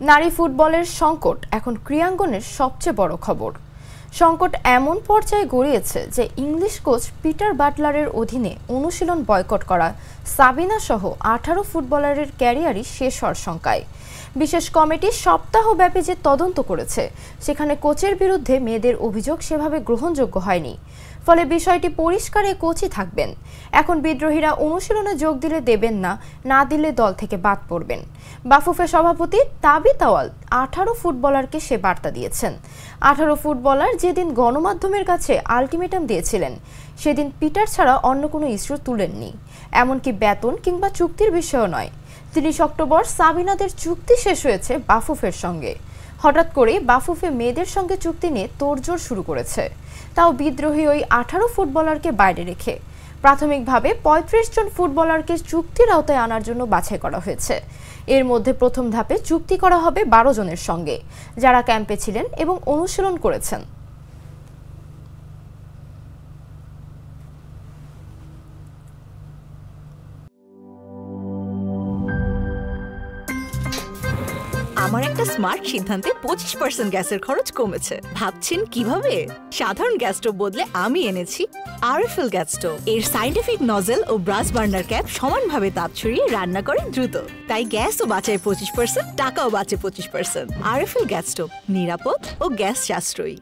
নারী ফুটবলের সংকট এখন ক্রীড়াঙ্গনের সবচেয়ে বড় খবর। সংকট এমন পর্যায়ে গড়িয়েছে যে ইংলিশ কোচ পিটার বাটলারের অধীনে অনুশীলন বয়কট করা সাবিনা সহ 18 ফুটবলারের ক্যারিয়ারই শেষ হওয়ার শঙ্কায়। বিশেষ কমিটি সপ্তাহব্যাপী যে তদন্ত করেছে সেখানে কোচের বিরুদ্ধে মেয়েদের অভিযোগ সেভাবে গ্রহণযোগ্য হয়নি। ফলে বিষয়টি পরিষ্কারে কোচই থাকবেন। এখন বিদ্রোহীরা অনুশীলনে যোগ দিলে দেবেন না, না দিলে দল থেকে বাদ পড়বেন। বাফুফে সভাপতি তাবিত আওয়াল 18 ফুটবলারকে সে বার্তা দিয়েছেন। 18 ফুটবলার যেদিন গণমাধ্যমের কাছে আলটিমেটাম দিয়েছিলেন সেদিন পিটার ছাড়া অন্য কোনো ইস্যু তুলেননি, এমনকি বেতন কিংবা চুক্তির বিষয়ও নয়। 30 অক্টোবর সাবিনাদের চুক্তি শেষ হয়েছে বাফুফের সঙ্গে। হঠাৎ করে বাফুফে মেয়েদের সঙ্গে চুক্তি নিয়ে তোড়জোড় শুরু করেছে, তাও বিদ্রোহী ওই 18 ফুটবলারকে বাইরে রেখে। প্রাথমিকভাবে 35 জন ফুটবলারকে চুক্তির আওতায় আনার জন্য বাছাই করা হয়েছে। এর মধ্যে প্রথম ধাপে চুক্তি করা হবে 12 জনের সঙ্গে, যারা ক্যাম্পে ছিলেন এবং অনুশীলন করেছেন। আমার একটা স্মার্ট সিদ্ধান্তে 25% গ্যাসের খরচ কমেছে। ভাবছেন কিভাবে? সাধারণ গ্যাস স্টোভ বদলে আমি এনেছি আরএফএল গ্যাস স্টোভ। এর সাইন্টিফিক নজল ও ব্রাস বার্নার ক্যাপ সমানভাবে তাপ ছড়িয়ে রান্না করে দ্রুত, তাই গ্যাসও বাঁচায় 25%, টাকাও বাঁচে 25%। আরএফএল গ্যাস স্টোভ নিরাপদ ও গ্যাস সাশ্রয়ী।